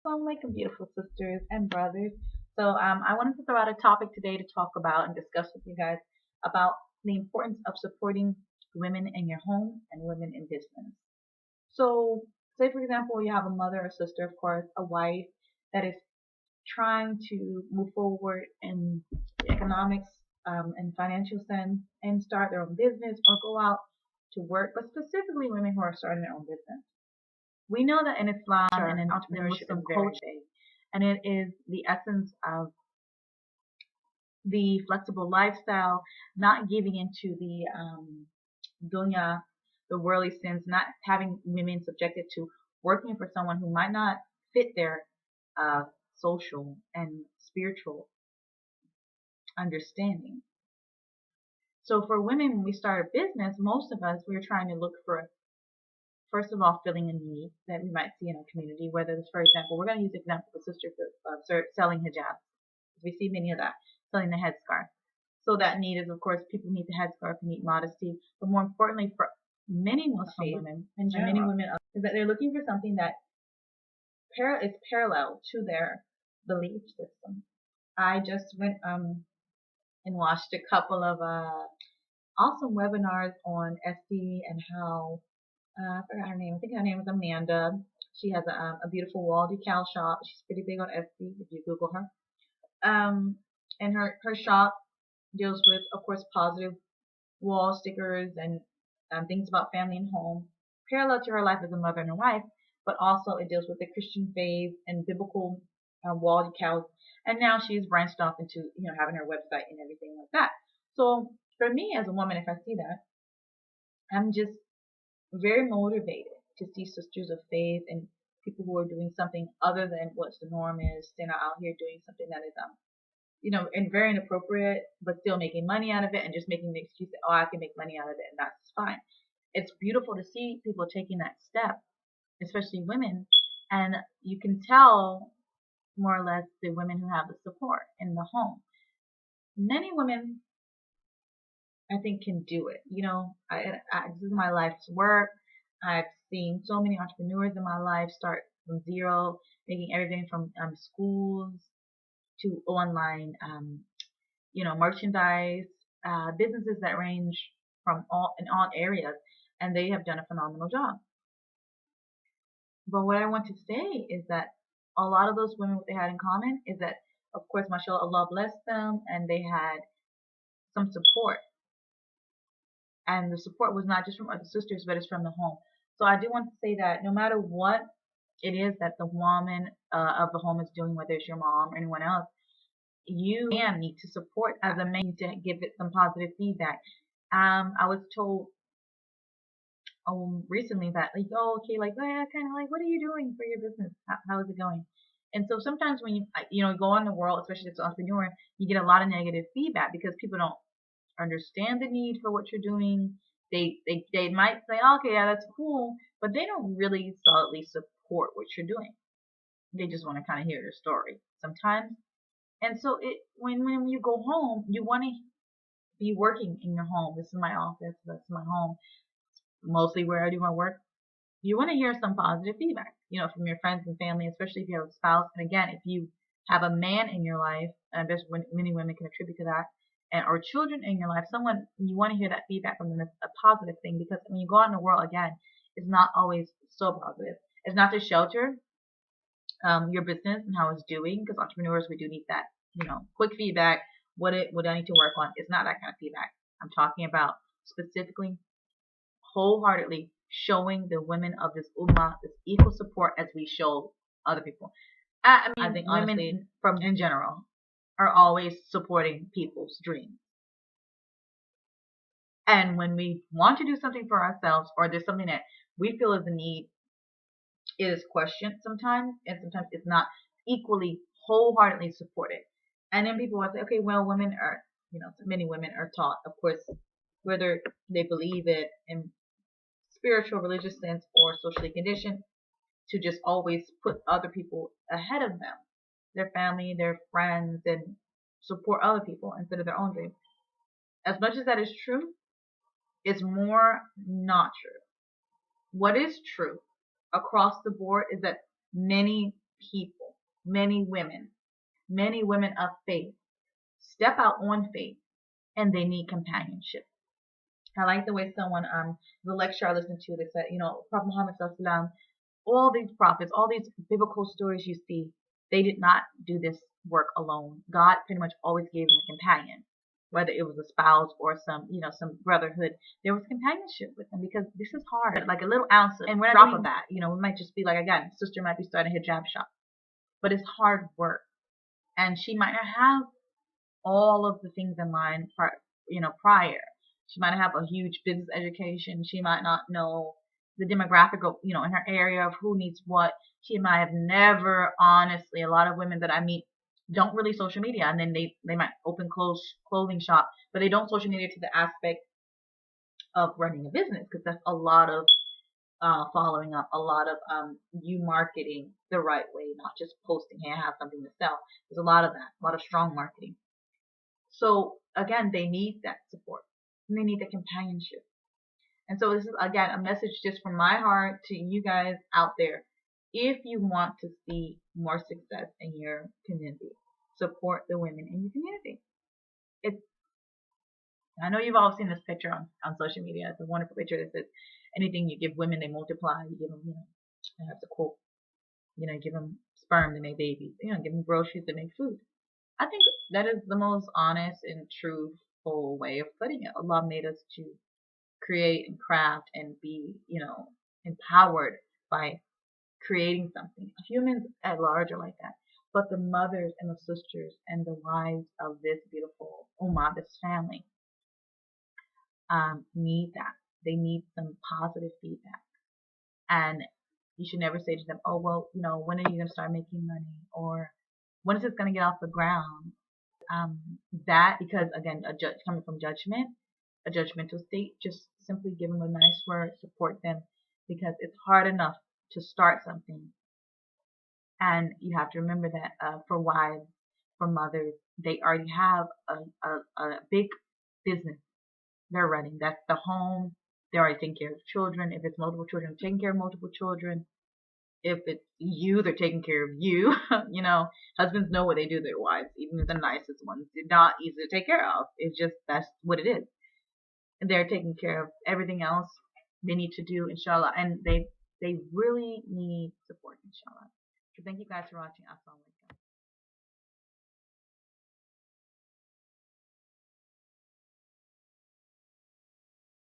Assalamualaikum, beautiful sisters and brothers. I wanted to throw out a topic today to talk about and discuss with you guys about the importance of supporting women in your home and women in business. So, say for example, you have a mother or sister, of course, a wife that is trying to move forward in the economics and financial sense and start their own business or go out to work, but specifically women who are starting their own business. We know that in Islam and in entrepreneurship and culture, and it is the essence of the flexible lifestyle, not giving into the dunya, the worldly sins, not having women subjected to working for someone who might not fit their uh, social and spiritual understanding. So for women, when we start a business, most of us, we're trying to look for, first of all, filling a need that we might see in our community, whether it's, for example, we're going to use the example of a sister selling hijab. We see many of that, selling the headscarf. So that need is, of course, people need the headscarf to need modesty, but more importantly, for many Muslim women and many women, is that they're looking for something that is parallel to their belief system. I just went and watched a couple of awesome webinars on SD and how I forgot her name. I think her name is Amanda. She has a beautiful wall decal shop. She's pretty big on Etsy if you Google her. And her shop deals with, of course, positive wall stickers and things about family and home, parallel to her life as a mother and a wife, but also it deals with the Christian faith and biblical wall decals. And now she's branched off into, having her website and everything like that. So for me as a woman, if I see that, I'm just very motivated to see sisters of faith and people who are doing something other than what the norm is. They're not out here doing something that is and very inappropriate, but still making money out of it and just making the excuse that, oh, I can make money out of it and that's fine. It's beautiful to see people taking that step, especially women, and you can tell more or less the women who have the support in the home. Many women, I think, can do it. This is my life's work. I've seen so many entrepreneurs in my life start from zero, making everything from schools to online, merchandise, businesses that range from all areas, and they have done a phenomenal job. But what I want to say is that a lot of those women, what they had in common is that, of course, mashallah, Allah blessed them, and they had some support. And the support was not just from other sisters, but it's from the home. So I do want to say that no matter what it is that the woman of the home is doing, whether it's your mom or anyone else, you man need to support as a man to give it some positive feedback. I was told recently that like, oh, okay, like, kind of like, what are you doing for your business? How is it going? And so sometimes when you go in the world, especially as an entrepreneur, you get a lot of negative feedback because people don't understand the need for what you're doing. They might say, oh, okay, yeah, that's cool, but they don't really solidly support what you're doing. They just want to kind of hear your story sometimes. And so when you go home, you want to be working in your home. This is my office. That's my home. Mostly where I do my work. You want to hear some positive feedback, from your friends and family, especially if you have a spouse. And again, if you have a man in your life, and I bet many women can attribute to that, or children in your life, someone, you want to hear that feedback from them. It's a positive thing because when you go out in the world, again, it's not always so positive. It's not to shelter your business and how it's doing, because entrepreneurs, we do need that, quick feedback. What I need to work on. It's not that kind of feedback. I'm talking about specifically, wholeheartedly showing the women of this ummah this equal support as we show other people. I think honestly, women from in general are always supporting people's dreams. And when we want to do something for ourselves, or there's something that we feel is a need, it is questioned sometimes, and sometimes it's not equally wholeheartedly supported. And then people will say, okay, well, women are, many women are taught, of course, whether they believe it in spiritual, religious sense, or socially conditioned, to just always put other people ahead of them, their family, their friends, and support other people instead of their own dreams. As much as that is true, it's more not true. What is true across the board is that many people, many women of faith step out on faith, and they need companionship. I like the way someone, the lecture I listened to, they said, Prophet Muhammad Sallallahu, all these prophets, all these biblical stories you see, they did not do this work alone. God pretty much always gave them a companion, whether it was a spouse or some brotherhood. There was companionship with them because this is hard. Like a little ounce and we're not drop of that. We might just be like, again, sister might be starting a hijab shop, but it's hard work, and she might not have all of the things in line prior. She might have a huge business education. She might not know the demographic of, in her area of who needs what. She might have never, honestly, a lot of women that I meet don't really social media, and then they might open clothing shop, but they don't social media to the aspect of running a business, because that's a lot of following up, a lot of you marketing the right way, not just posting, hey, I have something to sell. There's a lot of that, a lot of strong marketing. So again, they need that support, and they need the companionship. And so this is, again, a message just from my heart to you guys out there. If you want to see more success in your community, support the women in your community. I know you've all seen this picture on social media. It's a wonderful picture that says, anything you give women, they multiply. You give them, that's a quote. Give them sperm, they make babies. Give them groceries, they make food. I think that is the most honest and truthful way of putting it. Allah made us to create and craft and be, empowered by creating something. Humans at large are like that. But the mothers and the sisters and the wives of this beautiful ummah, this family, need that. They need some positive feedback. And you should never say to them, oh, well, when are you going to start making money? Or when is this going to get off the ground? Because again, coming from judgment, a judgmental state, just simply give them a nice word, support them, because it's hard enough to start something. And you have to remember that for wives, for mothers, they already have a big business they're running. That's the home. They're already taking care of children. If it's multiple children, taking care of multiple children. If it's you, they're taking care of you. Husbands know what they do to their wives, even the nicest ones. They're not easy to take care of. It's just, that's what it is. And they're taking care of everything else they need to do, inshallah. And they really need support, inshallah. So thank you guys for watching. Assalamu alaikum.